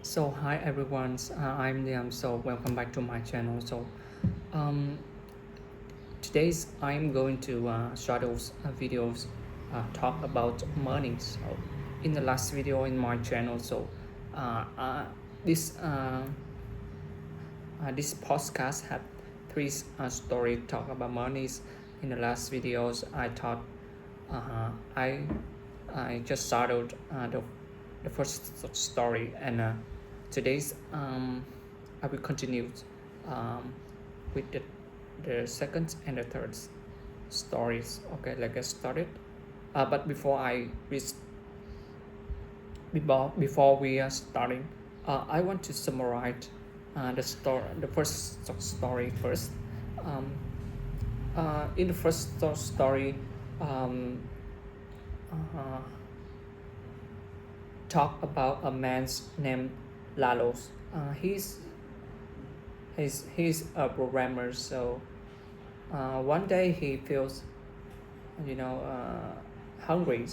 So hi everyone, I'm Liam. So welcome back to my channel. Um, today's I'm going to start those videos talk about money. So in the last video in my channel, uh, uh, this this podcast had three story talk about monies. In the last videos, I thought uh, I I just started the first story, and today's I will continue um, with the second and the third stories. Okay, let's get started. But before we are starting, I want to summarize the first story first. Um, in the first story, um, uh, talk about a man named Lalos. He's a programmer, so one day he feels, you know, hungry.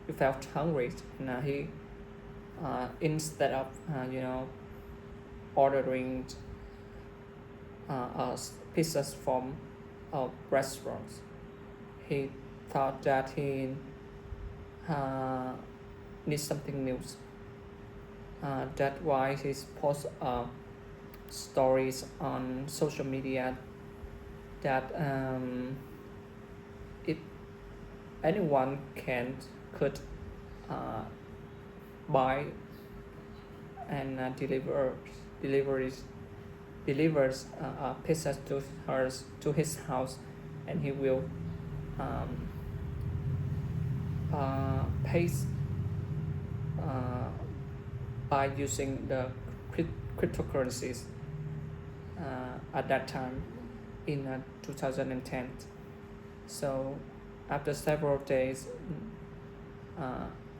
He felt hungry, and he instead of ordering pizzas from restaurants, he thought that he uh, needs something new. That's why he posts stories on social media that if anyone could uh, buy and delivers pizzas to his house, and he will um, pay uh, by using the cryptocurrencies at that time in 2010. So after several days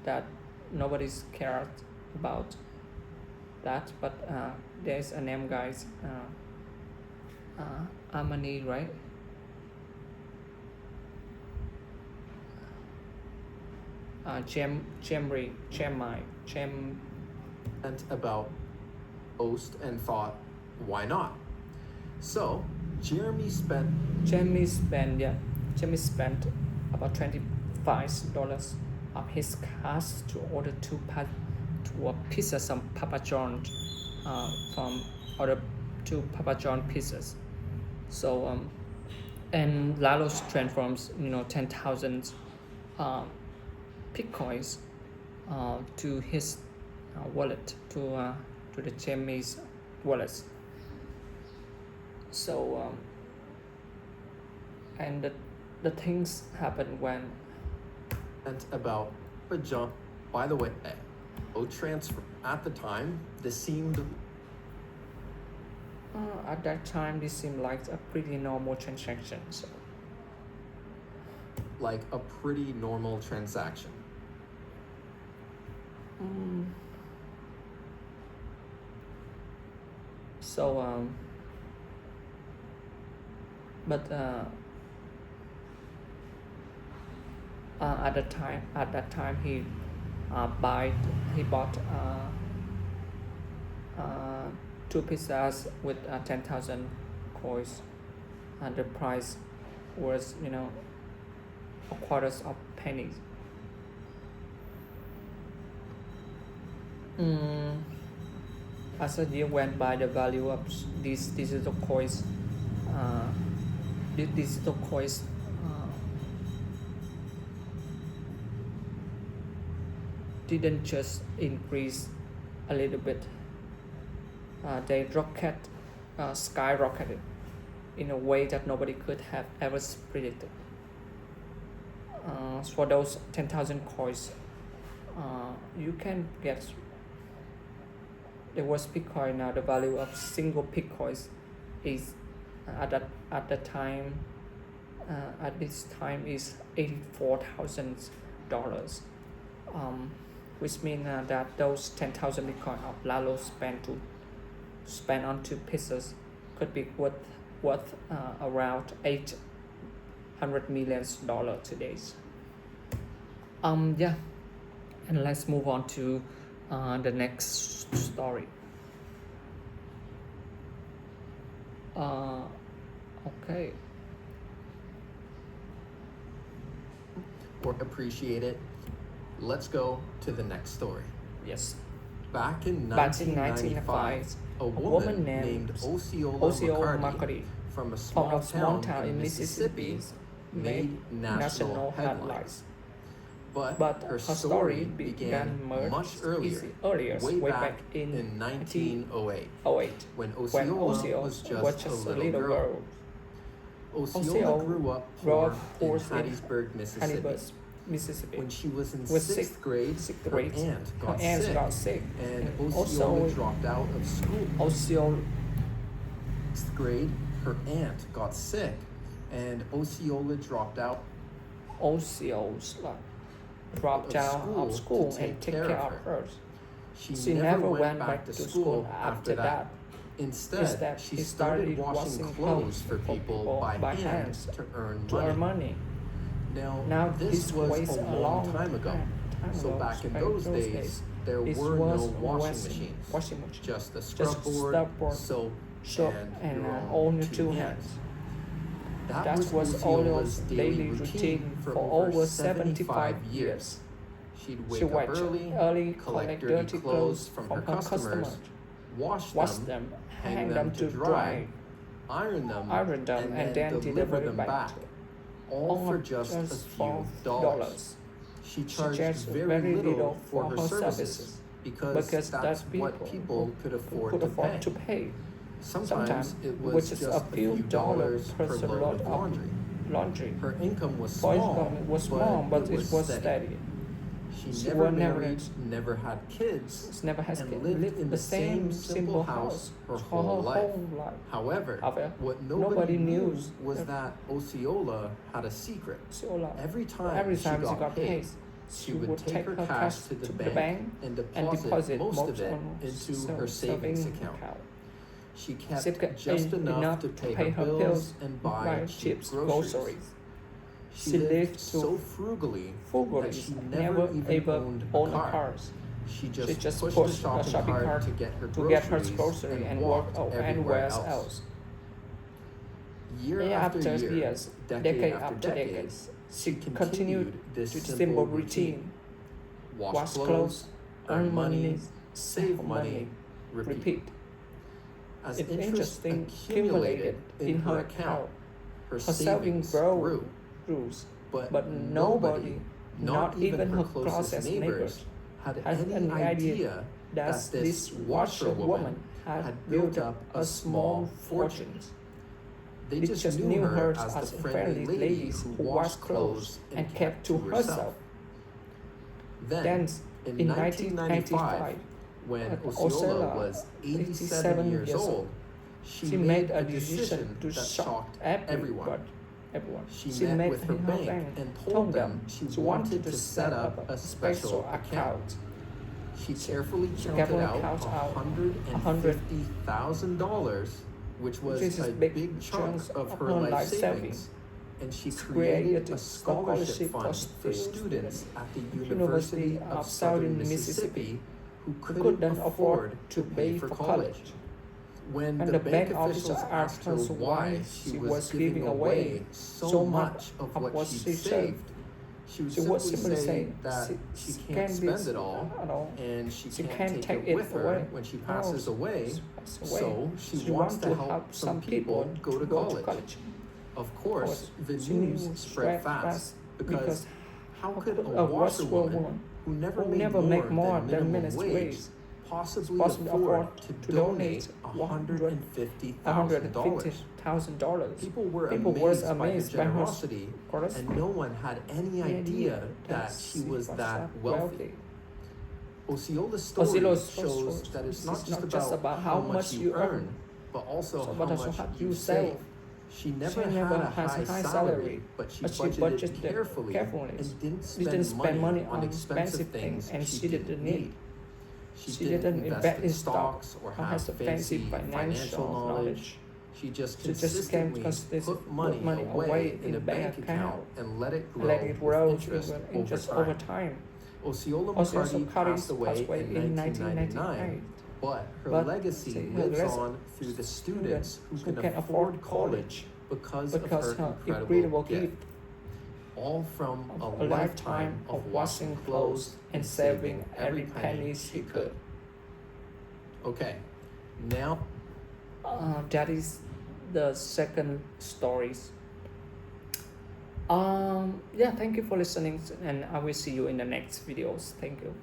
that nobody's cared about that, but there's a name guys, Amani, right? Gem And about Oast and thought, why not? So Jeremy spent Jamie spent yeah, Jamie spent about $25 of his cash to order two pizzas from Papa John, from order two Papa John pizzas. So and Lalos transforms 10,000 uh, Bitcoins to his wallet, to the Jamie's wallet. So and the things happen when about a jump. By the way, O transfer at the time, this seemed at that time this seemed like a pretty normal transaction. So like a pretty normal transaction. mm, so but at that time he bought two pizzas with 10,000 coins, and the price was a quarters of pennies. mm, as the year went by, the value of these uh, digital coins didn't just increase a little bit. They skyrocketed in a way that nobody could have ever predicted. For those 10,000 coins, you can get the worst Bitcoin now. The value of single Bitcoins is at the time at this time is $84,000, which means that those 10,000 Bitcoin of Lalo spend on two pizzas could be worth around $800 million today. Yeah, and let's move on to The next story. Okay. Or appreciate it. Let's go to the next story. Yes. Back in Back in 1995, 1995, a woman woman named named Osceola Osceola McCarty McCarty from a from small town in Mississippi made national headlines. But her story began much earlier, way back in 1908, 08, when when Osceola Osceola was just a little girl. Osceola Osceola grew up grew poor up in poor in Hattiesburg, Mississippi. Hattiesburg, Mississippi. When she was in Was sixth grade, sixth her grade, aunt her got aunt sick, got sick, and and Osceola also dropped out of school. Osceola Sixth grade, her aunt got sick, and Osceola dropped out Osceola dropped out of school and take care of her. She never went back to school after that. Instead, Instead, she started washing clothes for people by hand to earn earn money. money. Now, this was a long time ago. So back in those days, there were no washing machines. Just a scrub board, soap, and your own two hands. That was Osceola's daily routine for over 75 years. She'd wake up early, collect dirty clothes from her customers, wash them, hang them to dry, iron them, and then deliver them back, all for just a few dollars. She charged very little for her services because that's what people could afford to pay. Sometimes it was just a few dollars per load of laundry. Her income was small, but it was steady. She never married, never had kids, and lived in the same simple house her whole life. However, what nobody knew was that Osceola had a secret. Every time she got paid, she would take her cash to the bank and deposit most of it into her savings account. She kept just enough to pay her bills and buy cheap groceries. She lived so frugally that she never even owned a car. She just pushed the shopping cart to get her groceries and walked everywhere else. Year after year, decade after decade, she continued this simple routine. Wash clothes, earn money, save money, repeat. As interest accumulated in her account, her savings grew. But nobody, not even her closest neighbors, had any idea that this washerwoman had built up a small fortune. They just knew her as the friendly lady who washed clothes and kept to herself. Then, in 1995, when Osceola was 87 years old, she made a decision that shocked everyone. She met with her bank and told them she wanted to set up a special account. She carefully counted out $150,000, which was a big chunk of her life savings, and she created a scholarship fund for students at the University of Southern Mississippi who couldn't afford to pay for college. When the bank officials asked her why she was giving away so much of what she'd saved, she would simply say that she can't spend it all and she can't take it with her when she passes away, so she wants to help some people go to college. Of course, the news spread fast because how could a washerwoman who never made more than minimum wage possibly afford to donate $150,000? People were amazed by her generosity, and no one had any idea that she was that wealthy. Osceola's story shows that it's not just about how much you earn, but also how much you save. She never had a high salary, but she budgeted carefully and didn't spend money on expensive things and she didn't need. She didn't invest in stocks or have fancy financial knowledge. She just consistently put money away in a bank account and let it grow with interest over time. Osceola McCarty passed away in 1999, but her legacy lives on through the students who can afford college because of her incredible gift. All from a lifetime of washing clothes and saving every penny she could. Okay, now that is the second stories. Yeah, thank you for listening, and I will see you in the next videos. Thank you.